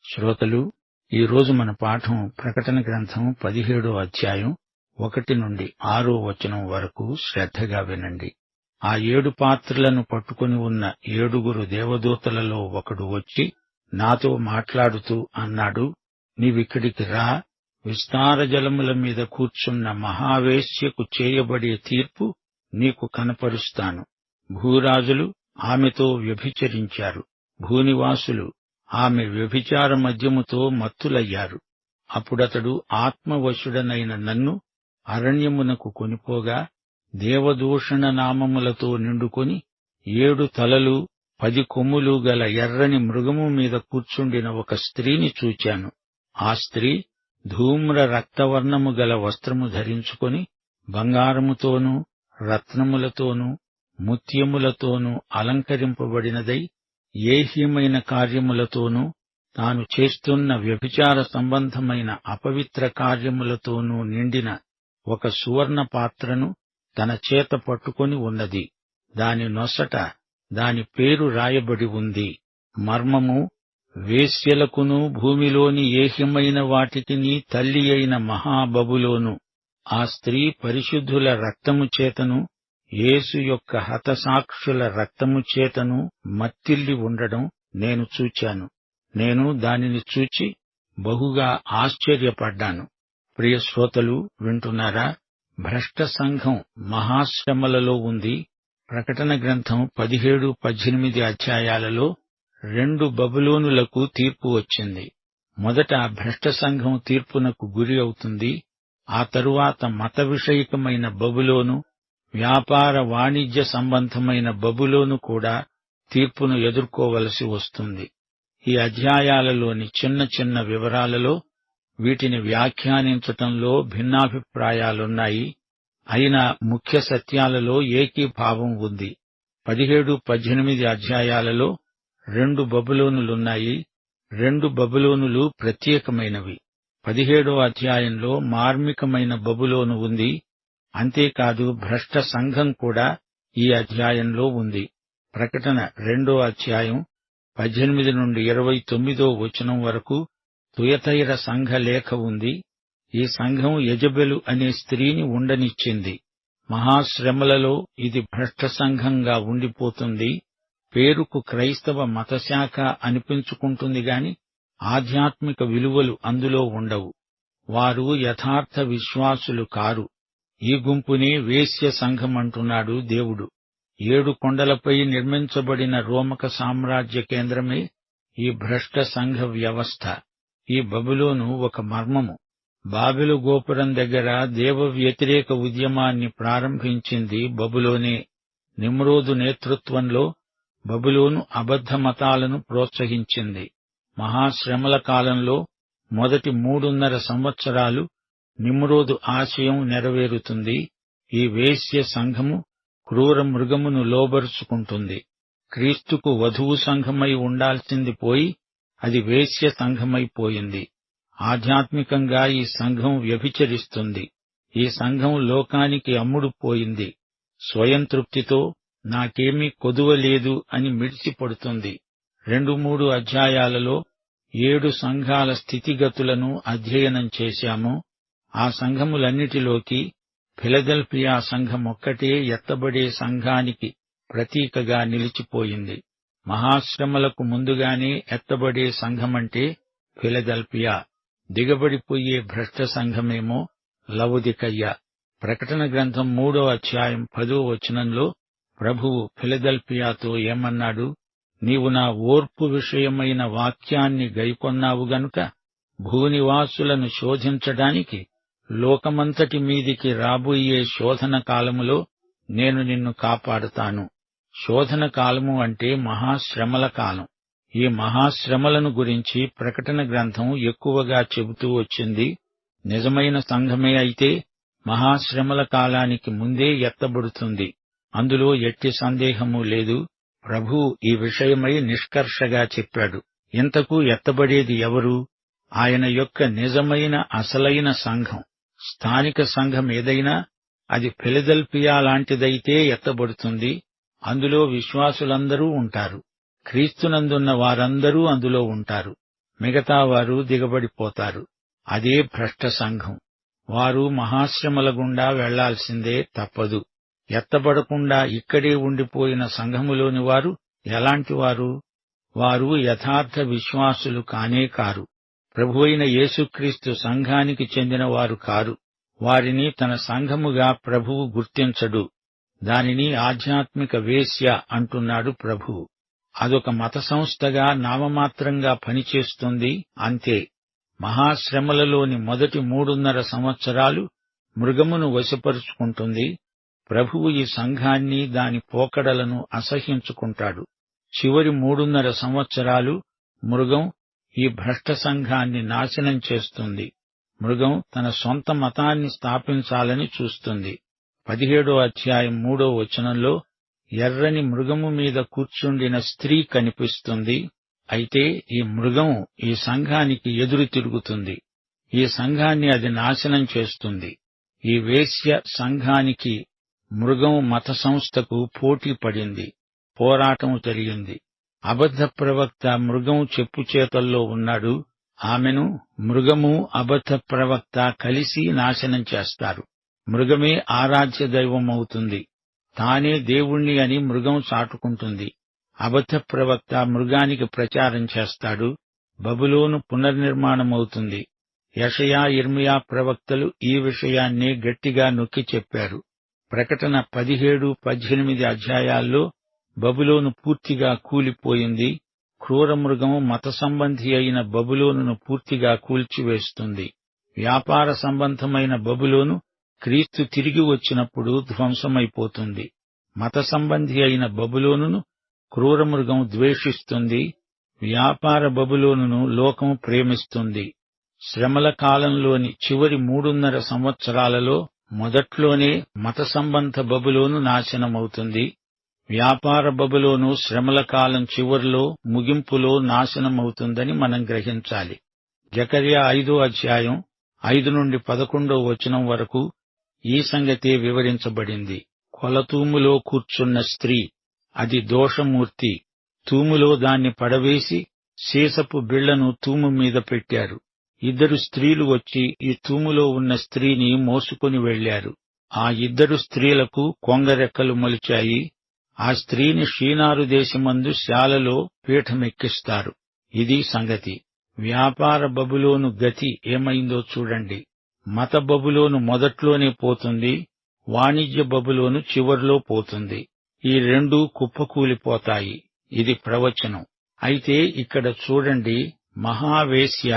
శ్రోతలు, ఈరోజు మన పాఠం ప్రకటన గ్రంథం 17వ అధ్యాయం 1 నుండి 6వ వచనం వరకు శ్రద్ధగా వినండి. ఆ 7 పాత్రలను పట్టుకుని ఉన్న 7 దేవదూతలలో ఒకడు వచ్చి నాతో మాట్లాడుతూ అన్నాడు, నీవిక్కడికి రా, విస్తార జలముల మీద కూర్చున్న మహావేశ్యకు చేయబడే తీర్పు నీకు కనపరుస్తాను. భూరాజులు ఆమెతో వ్యభిచరించారు, భూనివాసులు ఆమె వ్యభిచార మద్యముతో మత్తులయ్యారు. అప్పుడతడు ఆత్మవశుడనైన నన్ను అరణ్యమునకు కొనిపోగా, దేవదూషణ నామములతో నిండుకొని 7 తలలు 10 కొమ్ములు గల ఎర్రని మృగము మీద కూర్చుండిన ఒక స్త్రీని చూచాను. ఆ స్త్రీ ధూమ్ర రక్తవర్ణము గల వస్త్రము ధరించుకొని బంగారముతోనూ రత్నములతోనూ ముత్యములతోనూ అలంకరింపబడినదై ఏహ్యమైన కార్యములతోనూ తాను చేస్తున్న వ్యభిచార సంబంధమైన అపవిత్ర కార్యములతోనూ నిండిన ఒక సువర్ణ పాత్రను తన చేత పట్టుకొని ఉన్నది. దాని నొసట దాని పేరు రాయబడి ఉంది. మర్మము, వేశ్యలకును భూమిలోని ఏహ్యమైన వాటికిని తల్లి అయిన మహాబబులోను. ఆ స్త్రీ పరిశుద్ధుల రక్తము చేతను యేసు యొక్క హతసాక్షుల రక్తము చేతను మత్తిల్లి ఉండడం నేను చూచాను. నేను దానిని చూచి బహుగా ఆశ్చర్యపడ్డాను. ప్రియ శ్రోతలు, వింటున్నారా? భ్రష్ట సంఘం మహాశ్రమలలో ఉంది. ప్రకటన గ్రంథం 17-18 అధ్యాయాలలో 2 బబులోనులకు తీర్పు వచ్చింది. మొదట భ్రష్ట సంఘం తీర్పునకు గురి అవుతుంది. ఆ తరువాత మత విషయకమైన బబులోను, వ్యాపార వాణిజ్య సంబంధమైన బబులోను కూడా తీర్పును ఎదుర్కోవలసి వస్తుంది. ఈ అధ్యాయాలలోని చిన్న చిన్న వివరాలలో వీటిని వ్యాఖ్యానించటంలో భిన్నాభిప్రాయాలున్నాయి. అయినా ముఖ్య సత్యాలలో ఏకీభావం ఉంది. 17-18 అధ్యాయాలలో 2 బబులోనులున్నాయి. 2 బబులోనులు ప్రత్యేకమైనవి. 17వ అధ్యాయంలో మార్మికమైన బబులోను ఉంది. అంతేకాదు, భ్రష్ట సంఘం కూడా ఈ అధ్యాయంలో ఉంది. ప్రకటన 2వ అధ్యాయం 18 నుండి 29వ వచనం వరకు తుయతైర సంఘ లేఖ ఉంది. ఈ సంఘం యెజబెలు అనే స్త్రీని ఉండనిచ్చింది. మహాశ్రమలలో ఇది భ్రష్ట సంఘంగా ఉండిపోతుంది. పేరుకు క్రైస్తవ మతశాఖ అనిపించుకుంటుంది గాని ఆధ్యాత్మిక విలువలు అందులో ఉండవు. వారు యథార్థ విశ్వాసులు కారు. ఈ గుంపునే వేశ్య సంఘమంటున్నాడు దేవుడు. 7 కొండలపై నిర్మించబడిన రోమక సామ్రాజ్య కేంద్రమే ఈ భ్రష్ట సంఘ వ్యవస్థ. ఈ బబులోను ఒక మర్మము. బాబెలు గోపురం దగ్గర దేవ వ్యతిరేక ఉద్యమాన్ని ప్రారంభించింది బబులోనే. నిమ్రోదు నేతృత్వంలో బబులోను అబద్ధ మతాలను ప్రోత్సహించింది. మహాశ్రమల కాలంలో మొదటి 3.5 సంవత్సరాలు నిమ్రోదు ఆశయం నెరవేరుతుంది. ఈ వేశ్య సంఘము క్రూర మృగమును లోబరుచుకుంటుంది. క్రీస్తుకు వధువు సంఘమై ఉండాల్సింది పోయి అది వేశ్య సంఘమైపోయింది. ఆధ్యాత్మికంగా ఈ సంఘం వ్యభిచరిస్తుంది. ఈ సంఘం లోకానికి అమ్ముడుపోయింది. స్వయం తృప్తితో నాకేమీ కొదువ లేదు అని మిడిసిపడుతుంది. 2-3 అధ్యాయాలలో 7 సంఘాల స్థితిగతులను అధ్యయనం చేశాము. ఆ సంఘములన్నిటిలోకి ఫిలదెల్ఫియా సంఘమొక్కటే ఎత్తబడే సంఘానికి ప్రతీకగా నిలిచిపోయింది. మహాశ్రమలకు ముందుగానే ఎత్తబడే సంఘమంటే ఫిలదెల్ఫియా. దిగబడిపోయే భ్రష్ట సంఘమేమో లవొదికయ్య. ప్రకటన గ్రంథం 3వ అధ్యాయం 10వ వచనంలో ప్రభువు ఫిలదెల్ఫియాతో ఏమన్నాడు? నీవు నా ఓర్పు విషయమైన వాక్యాన్ని గైకొన్నావు గనుక భూనివాసులను శోధించడానికి లోకమంతటి మీదికి రాబోయే శోధన కాలములో నేను నిన్ను కాపాడుతాను. శోధన కాలము అంటే మహాశ్రమల కాలం. ఈ మహాశ్రమలను గురించి ప్రకటన గ్రంథం ఎక్కువగా చెబుతూ వచ్చింది. నిజమైన సంఘమే అయితే మహాశ్రమల కాలానికి ముందే ఎత్తబడుతుంది. అందులో ఎట్టి సందేహమూ లేదు. ప్రభువు ఈ విషయమై నిష్కర్షగా చెప్పాడు. ఇంతకు ఎత్తబడేది ఎవరు? ఆయన యొక్క నిజమైన అసలైన సంఘం. స్థానిక సంఘం ఏదైనా అది ఫిలదెల్ఫియా లాంటిదైతే ఎత్తబడుతుంది. అందులో విశ్వాసులందరూ ఉంటారు. క్రీస్తునందున్న వారందరూ అందులో ఉంటారు. మిగతా వారు దిగబడిపోతారు. అదే భ్రష్ట సంఘం. వారు మహాశ్రమల గుండా వెళ్లాల్సిందే తప్పదు. ఎత్తబడకుండా ఇక్కడే ఉండిపోయిన సంఘములోని వారు ఎలాంటివారు? వారు యథార్థ విశ్వాసులు కానే కారు. ప్రభువైన యేసుక్రీస్తు సంఘానికి చెందినవారు కారు. వారిని తన సంఘముగా ప్రభువు గుర్తించడు. దానిని ఆధ్యాత్మిక వేశ్య అంటున్నాడు ప్రభువు. అదొక మత సంస్థగా నామమాత్రంగా పనిచేస్తుంది, అంతే. మహాశ్రమలలోని మొదటి 3.5 సంవత్సరాలు మృగమును వశపరుచుకుంటుంది. ప్రభువు ఈ సంఘాన్ని, దాని పోకడలను అసహ్యించుకుంటాడు. చివరి 3.5 సంవత్సరాలు మృగం ఈ భ్రష్ట సంఘాన్ని నాశనం చేస్తుంది. మృగం తన సొంత మతాన్ని స్థాపించాలని చూస్తుంది. 17వ అధ్యాయం 3వ వచనంలో ఎర్రని మృగము మీద కూర్చుండిన స్త్రీ కనిపిస్తుంది. అయితే ఈ మృగం ఈ సంఘానికి ఎదురు తిరుగుతుంది. ఈ సంఘాన్ని అది నాశనం చేస్తుంది. ఈ వేశ్య సంఘానికి మృగం మత సంస్థకు పోటీ పడింది. పోరాటం జరిగింది. అబద్ధ ప్రవక్త మృగం చెప్పుచేతల్లో ఉన్నాడు. ఆమెను మృగము, అబద్ధ ప్రవక్త కలిసి నాశనం చేస్తారు. మృగమే ఆరాధ్య దైవమవుతుంది. తానే దేవుణ్ణి అని మృగం చాటుకుంటుంది. అబద్ధ ప్రవక్త మృగానికి ప్రచారం చేస్తాడు. బబులోను పునర్నిర్మాణమవుతుంది. యెషయా, యిర్మీయా ప్రవక్తలు ఈ విషయాన్నే గట్టిగా నొక్కి చెప్పారు. ప్రకటన 17, 18 అధ్యాయాల్లో బబులోను పూర్తిగా కూలిపోయింది. క్రూరమృగం మత సంబంధి అయిన బబులోనును పూర్తిగా కూల్చివేస్తుంది. వ్యాపార సంబంధమైన బబులోను క్రీస్తు తిరిగి వచ్చినప్పుడు ధ్వంసమైపోతుంది. మత సంబంధి అయిన బబులోనును క్రూరమృగం ద్వేషిస్తుంది. వ్యాపార బబులోనును లోకం ప్రేమిస్తుంది. శ్రమల కాలంలోని చివరి 3.5 సంవత్సరాలలో మొదట్లోనే మత సంబంధ బబులోను నాశనమవుతుంది. వ్యాపార బబులోను శ్రమల కాలం చివర్లో, ముగింపులో నాశనమవుతుందని మనం గ్రహించాలి. జకర్యా 5వ అధ్యాయం 5 నుండి 11వ వచనం వరకు ఈ సంగతే వివరించబడింది. కొలతూములో కూర్చున్న స్త్రీ, అది దోషమూర్తి. తూములో దాన్ని పడవేసి సీసపు బిళ్లను తూము మీద పెట్టారు. 2 స్త్రీలు వచ్చి ఈ తూములో ఉన్న స్త్రీని మోసుకొని వెళ్లారు. ఆ 2 స్త్రీలకు కొంగరెక్కలు మొలిచాయి. ఆ స్త్రీని షీనారు దేశమందు శాలలో పీఠమెక్కిస్తారు. ఇది సంగతి. వ్యాపార బబులోను గతి ఏమైందో చూడండి. మత బబులోను మొదట్లోనే పోతుంది. వాణిజ్య బబులోను చివర్లో పోతుంది. ఈ రెండూ కుప్పకూలిపోతాయి. ఇది ప్రవచనం. అయితే ఇక్కడ చూడండి, మహావేశ్య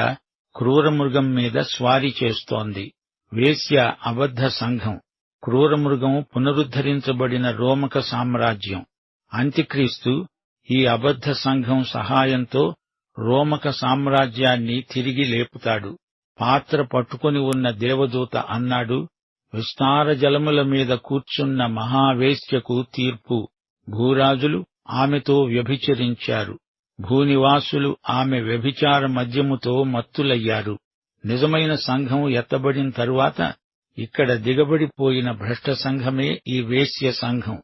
క్రూరమృగం మీద స్వారీ చేస్తోంది. వేశ్య అబద్ధ సంఘం. క్రూరమృగం పునరుద్ధరించబడిన రోమక సామ్రాజ్యం. అంత్యక్రీస్తు ఈ అబద్ధ సంఘం సహాయంతో రోమక సామ్రాజ్యాన్ని తిరిగి లేపుతాడు. పాత్ర పట్టుకొని ఉన్న దేవదూత అన్నాడు, విస్తార జలముల మీద కూర్చున్న మహావేశ్యకు తీర్పు. భూరాజులు ఆమెతో వ్యభిచరించారు. భూనివాసులు ఆమె వ్యభిచార మద్యముతో మత్తులయ్యారు. నిజమైన సంఘం ఎత్తబడిన తరువాత ఇక్కడ దిగబడిపోయిన భ్రష్ట సంఘమే ఈ వేశ్య సంఘం.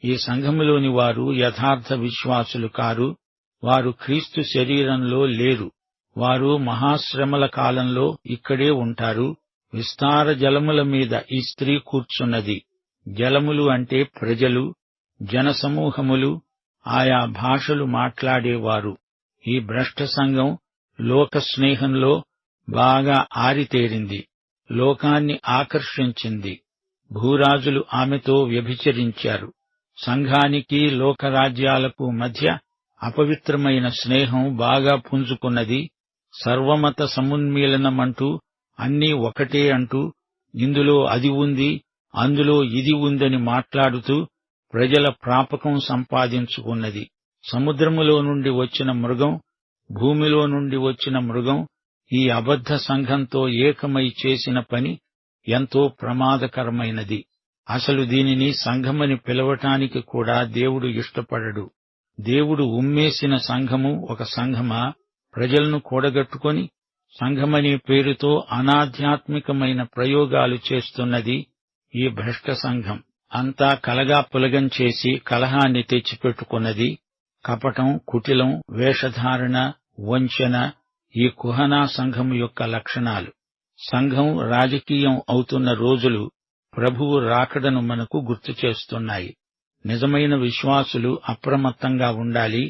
ఈ సంఘములోని వారు యథార్థ విశ్వాసులు కారు. వారు క్రీస్తు శరీరంలో లేరు. వారు మహాశ్రమల కాలంలో ఇక్కడే ఉంటారు. విస్తార జలముల మీద ఈ స్త్రీ కూర్చున్నది. జలములు అంటే ప్రజలు, జనసమూహములు, ఆయా భాషలు మాట్లాడేవారు. ఈ భ్రష్ట సంఘం లోక స్నేహంలో బాగా ఆరితేరింది. లోకాన్ని ఆకర్షించింది. భూరాజులు ఆమెతో వ్యభిచరించారు. సంఘానికి, లోకరాజ్యాలకు మధ్య అపవిత్రమైన స్నేహం బాగా పుంజుకున్నది. సర్వమత సమున్మీలనమంటూ, అన్నీ ఒకటే అంటూ, ఇందులో అది ఉంది, అందులో ఇది ఉందని మాట్లాడుతూ ప్రజల ప్రాపకం సంపాదించుకున్నది. సముద్రములో నుండి వచ్చిన మృగం, భూమిలో నుండి వచ్చిన మృగం ఈ అబద్ధ సంఘంతో ఏకమై చేసిన పని ఎంతో ప్రమాదకరమైనది. అసలు దీనిని సంఘమని పిలవటానికి కూడా దేవుడు ఇష్టపడడు. దేవుడు ఉమ్మేసిన సంఘము ఒక సంఘమా? ప్రజలను కూడగట్టుకొని సంఘమనే పేరుతో అనాధ్యాత్మికమైన ప్రయోగాలు చేస్తున్నది ఈ భ్రష్ట సంఘం. అంతా కలగాపులగం చేసి కలహాన్ని తెచ్చిపెట్టుకున్నది. కపటం, కుటిలం, వేషధారణ, వంచన ఈ కుహనా సంఘం యొక్క లక్షణాలు. సంఘం రాజకీయం అవుతున్న రోజులు ప్రభువు రాకడను మనకు గుర్తు చేస్తున్నాయి. నిజమైన విశ్వాసులు అప్రమత్తంగా ఉండాలి.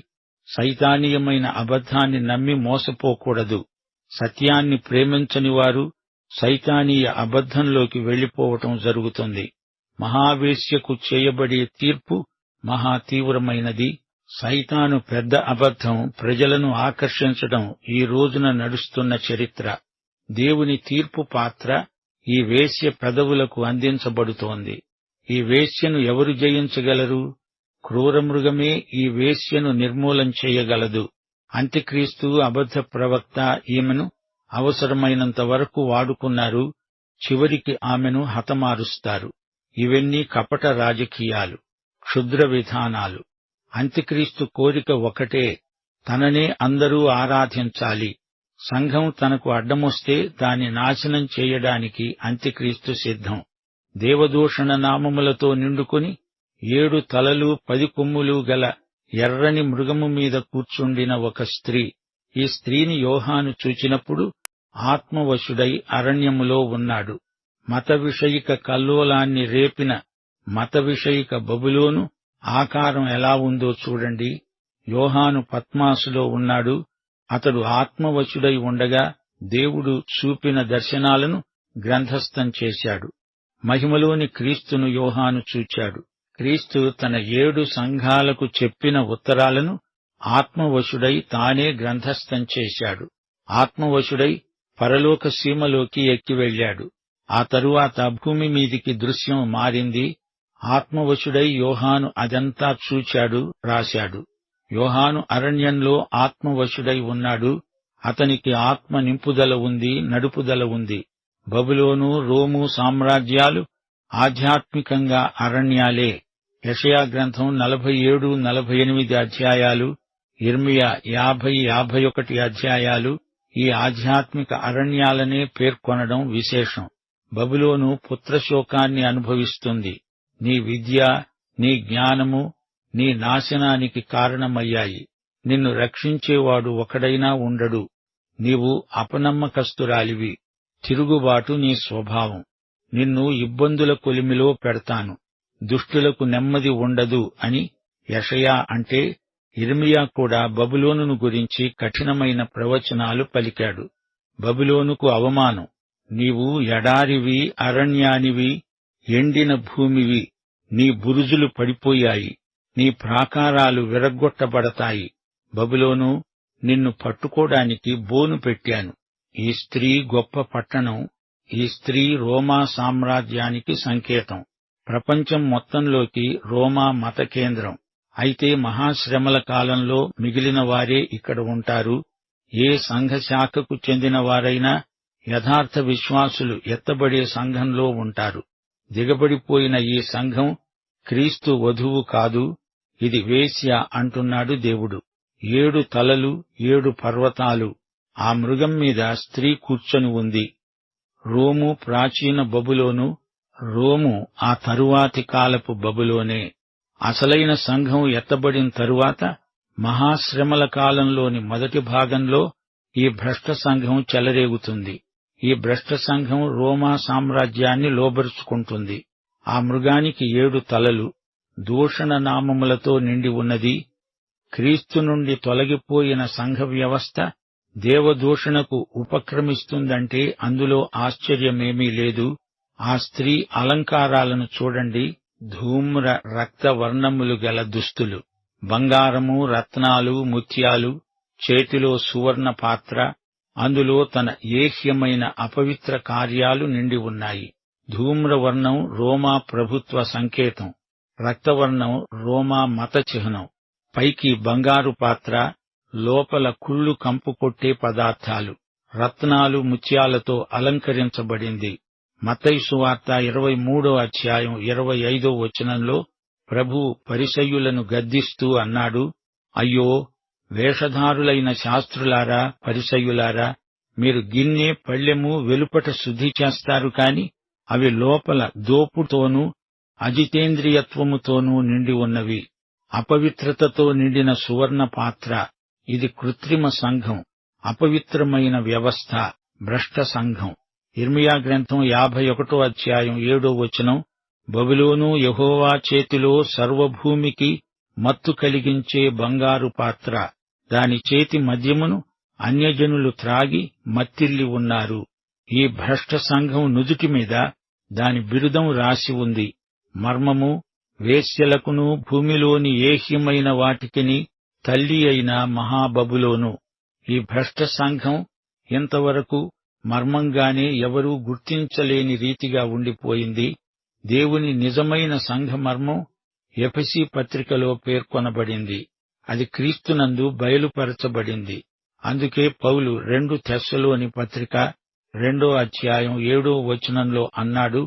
సైతానీయమైన అబద్ధాన్ని నమ్మి మోసపోకూడదు. సత్యాన్ని ప్రేమించని వారు సైతానీయ అబద్ధంలోకి వెళ్లిపోవటం జరుగుతుంది. మహావేశ్యకు చేయబడే తీర్పు మహా తీవ్రమైనది. సైతాను పెద్ద అబద్ధం ప్రజలను ఆకర్షించడం ఈ రోజున నడుస్తున్న చరిత్ర. దేవుని తీర్పు పాత్ర ఈ వేశ్య పెదవులకు అందించబడుతోంది. ఈ వేశ్యను ఎవరు జయించగలరు? క్రూరమృగమే ఈ వేశ్యను నిర్మూలం చేయగలదు. అంత్యక్రీస్తు అబద్ధ ప్రవక్త ఈమెను అవసరమైనంత వరకు వాడుకున్నారు. చివరికి ఆమెను హతమారుస్తారు. ఇవన్నీ కపట రాజకీయాలు, క్షుద్ర విధానాలు. అంత్యక్రీస్తు కోరిక ఒకటే, తననే అందరూ ఆరాధించాలి. సంఘం తనకు అడ్డమొస్తే దాన్ని నాశనం చేయడానికి అంత్యక్రీస్తు సిద్ధం. దేవదూషణ నామములతో నిండుకొని 7 తలలు 10 కొమ్ములు గల ఎర్రని మృగము మీద కూర్చుండిన ఒక స్త్రీ. ఈ స్త్రీని యోహాను చూచినప్పుడు ఆత్మవశుడై అరణ్యములో ఉన్నాడు. మత విషయిక కల్లోలాన్ని రేపిన మత విషయిక బబులోను ఆకారం ఎలా ఉందో చూడండి. యోహాను పత్మాసులో ఉన్నాడు. అతడు ఆత్మవశుడై ఉండగా దేవుడు చూపిన దర్శనాలను గ్రంథస్థం చేశాడు. మహిమలోని క్రీస్తును యోహాను చూచాడు. క్రీస్తు తన 7 సంఘాలకు చెప్పిన ఉత్తరాలను ఆత్మవశుడై తానే గ్రంథస్థం చేశాడు. ఆత్మవశుడై పరలోక సీమలోకి ఎక్కి వెళ్లాడు. ఆ తరువాత భూమి మీదికి దృశ్యం మారింది. ఆత్మవశుడై యోహాను అదంతా చూచాడు, రాశాడు. యోహాను అరణ్యంలో ఆత్మవశుడై ఉన్నాడు. అతనికి ఆత్మ నింపుదల ఉంది, నడుపుదల ఉంది. బబులోను, రోము సామ్రాజ్యాలు ఆధ్యాత్మికంగా అరణ్యాలే. యెషయా గ్రంథం 47, 48 అధ్యాయాలు, యిర్మీయా 50, 51 అధ్యాయాలు ఈ ఆధ్యాత్మిక అరణ్యాలనే పేర్కొనడం విశేషం. బబులోను పుత్రశోకాన్ని అనుభవిస్తుంది. నీ విద్య, నీ జ్ఞానము నీ నాశనానికి కారణమయ్యాయి. నిన్ను రక్షించేవాడు ఒకడైనా ఉండడు. నీవు అపనమ్మకస్తురాలివి. తిరుగుబాటు నీ స్వభావం. నిన్ను ఇబ్బందుల కొలిమిలో పెడతాను. దుష్టులకు నెమ్మది ఉండదు అని యెషయా అంటే, యిర్మీయా కూడా బబులోనును గురించి కఠినమైన ప్రవచనాలు పలికాడు. బబులోనుకు అవమానం. నీవు ఎడారివి, అరణ్యానివి, ఎండిన భూమివి. నీ బురుజులు పడిపోయాయి, నీ ప్రాకారాలు విరగ్గొట్టబడతాయి. బబులోను, నిన్ను పట్టుకోడానికి బోను పెట్టాను. ఈ స్త్రీ గొప్ప పట్టణం. ఈ స్త్రీ రోమా సామ్రాజ్యానికి సంకేతం. ప్రపంచం మొత్తంలోకి రోమా మత కేంద్రం. అయితే మహాశ్రమల కాలంలో మిగిలిన వారే ఇక్కడ ఉంటారు. ఏ సంఘశాఖకు చెందిన వారైనా యథార్థ విశ్వాసులు ఎత్తబడే సంఘంలో ఉంటారు. దిగబడిపోయిన ఈ సంఘం క్రీస్తు వధువు కాదు, ఇది వేశ్య అంటున్నాడు దేవుడు. 7 తలలు, 7 పర్వతాలు. ఆ మృగం మీద స్త్రీ కూర్చొని ఉంది. రోము ప్రాచీన బబులోను. రోము ఆ తరువాతి కాలపు బబులోనే. అసలైన సంఘం ఎత్తబడిన తరువాత మహాశ్రమల కాలంలోని మొదటి భాగంలో ఈ భ్రష్ట సంఘం చెలరేగుతుంది. ఈ భ్రష్ట సంఘం రోమా సామ్రాజ్యాన్ని లోబరుచుకుంటుంది. ఆ మృగానికి 7 తలలు. దూషణ నామములతో నిండి ఉన్నది. క్రీస్తు నుండి తొలగిపోయిన సంఘ వ్యవస్థ దేవదూషణకు ఉపక్రమిస్తుందంటే అందులో ఆశ్చర్యమేమీ లేదు. ఆ స్త్రీ అలంకారాలను చూడండి. ధూమ్ర రక్త వర్ణములు గల దుస్తులు, బంగారము, రత్నాలు, ముత్యాలు, చేతిలో సువర్ణ పాత్ర. అందులో తన ఏహ్యమైన అపవిత్ర కార్యాలు నిండి ఉన్నాయి. ధూమ్రవర్ణం రోమా ప్రభుత్వ సంకేతం. రక్తవర్ణం రోమా మత చిహ్నం. పైకి బంగారు పాత్ర, లోపల కుళ్ళు కంపు కొట్టే పదార్థాలు. రత్నాలు, ముత్యాలతో అలంకరించబడింది. మత్తయి సువార్త 23వ అధ్యాయం 25వ వచనంలో ప్రభువు పరిసయ్యులను గద్దిస్తూ అన్నాడు, అయ్యో, వేషధారులైన శాస్త్రులారా, పరిసయ్యులారా, మీరు గిన్నె, పళ్ళెము వెలుపట శుద్ధి చేస్తారు కాని అవి లోపల దోపుతోనూ అజితేంద్రియత్వముతోనూ నిండి ఉన్నవి. అపవిత్రతతో నిండిన సువర్ణ పాత్ర. ఇది కృత్రిమ సంఘం. అపవిత్రమైన వ్యవస్థ, భ్రష్ట సంఘం. యిర్మీయా గ్రంథం 51వ అధ్యాయం 7వ వచనం, బబులోను యెహోవా చేతిలో సర్వభూమికి మత్తు కలిగించే బంగారు పాత్ర, దాని చేతి మద్యమును అన్యజనులు త్రాగి మత్తిల్లి ఉన్నారు. ఈ భ్రష్ట సంఘం నుదుటి మీద దాని బిరుదం రాసి ఉంది. మర్మము, వేశ్యలకును భూమిలోని ఏహ్యమైన వాటికిని తల్లి అయిన మహాబబులోను. ఈ భ్రష్ట సంఘం ఇంతవరకు మర్మంగానే ఎవరూ గుర్తించలేని రీతిగా ఉండిపోయింది. దేవుని నిజమైన సంఘ మర్మం ఎఫెసీ పత్రికలో పేర్కొనబడింది. అది క్రీస్తునందు బయలుపరచబడింది. అందుకే పౌలు 2 తెస్సలోని పత్రిక 2వ అధ్యాయం 7వ వచనంలో అన్నాడు,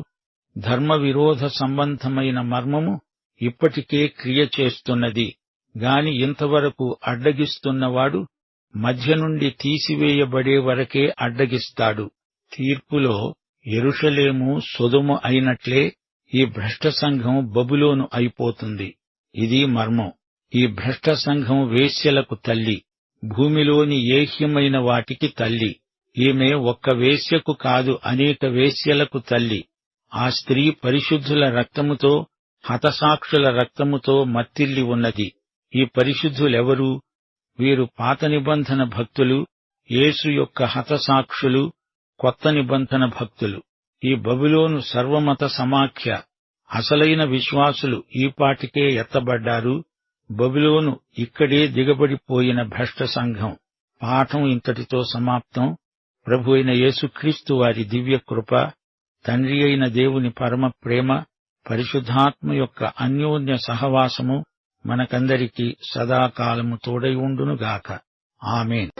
ధర్మ విరోధ సంబంధమైన మర్మము ఇప్పటికే క్రియ చేస్తున్నది గాని ఇంతవరకు అడ్డగిస్తున్నవాడు మధ్య నుండి తీసివేయబడే వరకే అడ్డగిస్తాడు. తీర్పులో యెరూషలేము సొదొమ అయినట్లే ఈ భ్రష్ట సంఘం బబులోను అయిపోతుంది. ఇది మర్మం. ఈ భ్రష్ట సంఘం వేశ్యలకు తల్లి, భూమిలోని ఏహ్యమైన వాటికి తల్లి. ఈమె ఒక్క వేశ్యకు కాదు, అనేక వేశ్యలకు తల్లి. ఆ స్త్రీ పరిశుద్ధుల రక్తముతో, హతసాక్షుల రక్తముతో మత్తిల్లి ఉన్నది. ఈ పరిశుద్ధులెవరు? వీరు పాత నిబంధన భక్తులు, యేసు యొక్క హతసాక్షులు, కొత్త నిబంధన భక్తులు. ఈ బబులోను సర్వమత సమాఖ్య. అసలైన విశ్వాసులు ఈపాటికే ఎత్తబడ్డారు. బబులోను ఇక్కడే దిగబడిపోయిన భ్రష్ట సంఘం. పాఠం ఇంతటితో సమాప్తం. ప్రభు అయిన యేసుక్రీస్తు వారి దివ్య కృప, తండ్రి అయిన దేవుని పరమ ప్రేమ, పరిశుద్ధాత్మ యొక్క అన్యోన్య సహవాసము మనకందరికీ సదాకాలము తోడై ఉండునుగాక. ఆమేన్.